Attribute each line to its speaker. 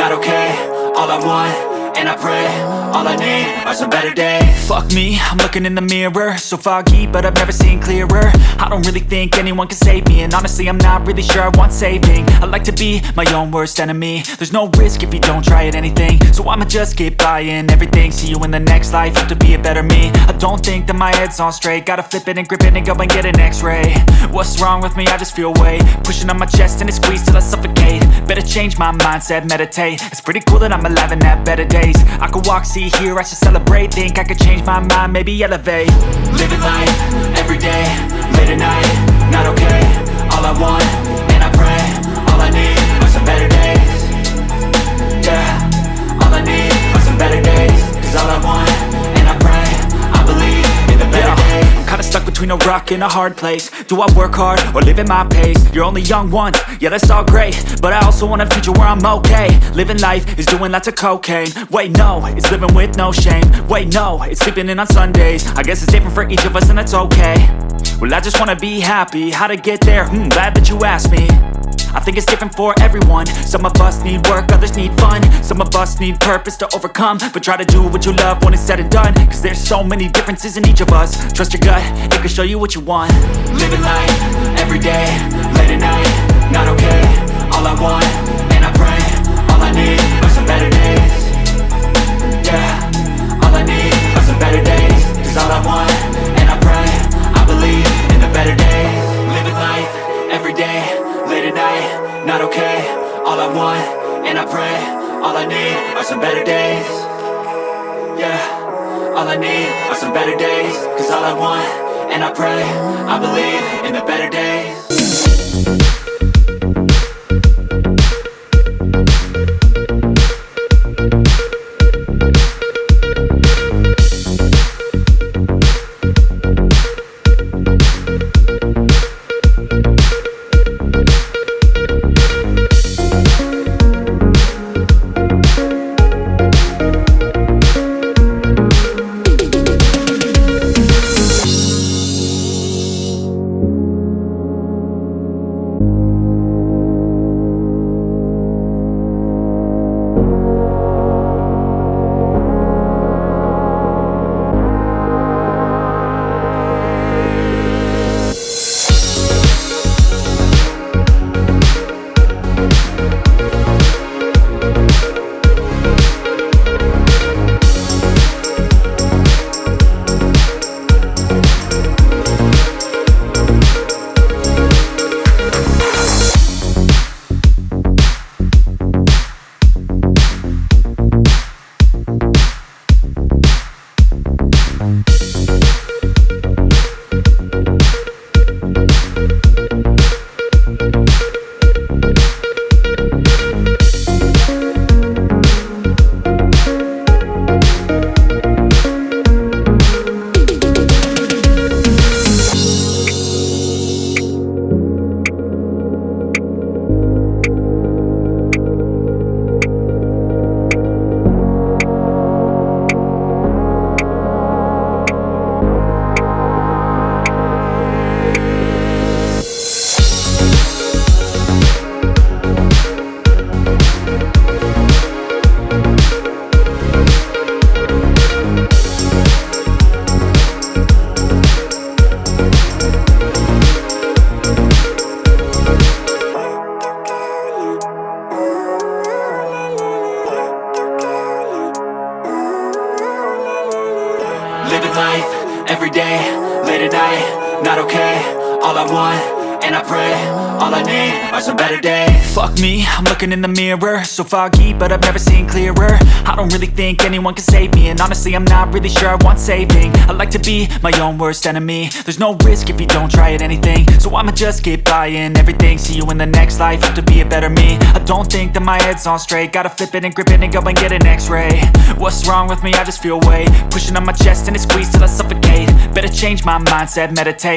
Speaker 1: not okay. All I want, and I pray, all I need are some better days. Fuck me, I'm looking in the mirror, so foggy, but I've never seen clearer. I don't really think anyone can save me, and honestly I'm not really sure I want saving. I like to be my own worst enemy. There's no risk if you don't try at anything, so I'ma just keep buying everything. See you in the next life, have to be a better me. I don't think that my head's on straight, gotta flip it and grip it and go and get an x-ray. What's wrong with me? I just feel weight pushing on my chest and it squeezes till I suffocate. Better change my mindset, meditate. It's pretty cool that I'm alive and have better days. I could walk, see, hear, I should celebrate. Think I could change my mind, maybe elevate. Living life, everyday, late at night, not okay. All I want, and I pray, all I need are some better days. Yeah, all I need are some better days. Cause all I want, and I pray, I believe in the better days. I'm kinda stuck between a rock and a hard place. Do I work hard or live at my pace? You're only young once, yeah that's all great, but I also want a future where I'm okay. Living life is doing lots of cocaine. Wait no, it's living with no shame. Wait no, it's sleeping in on Sundays. I guess it's different for each of us and that's okay. Well I just wanna be happy, how to get there? Glad that you asked me. I think it's different for everyone. Some of us need work, others need fun. Some of us need purpose to overcome. But try to do what you love when it's said and done. Cause there's so many differences in each of us. Trust your gut, it can show you what you want. Living life, everyday, late at night, not okay. All I want, and I pray, all I need are some better days. Yeah, all I need are some better days. Cause all I want, and I pray, I believe in the better days. Living life, everyday, late at night, not okay. All I want, and I pray, all I need are some better days. Yeah, all I need are some better days. Cause all I want, and I pray, I believe in the better days. living life, everyday, late at night, not okay. All I want, and I pray, all I need are some better days. Fuck me, I'm looking in the mirror, so foggy, but I've never seen clearer. I don't really think anyone can save me, and honestly I'm not really sure I want saving. I like to be my own worst enemy. There's no risk if you don't try at anything, so I'ma just keep buying everything. See you in the next life, have to be a better me. I don't think that my head's on straight, gotta flip it and grip it and go and get an x-ray. What's wrong with me? I just feel weight pushing on my chest and it squeezes till I suffocate. Better change my mindset, meditate.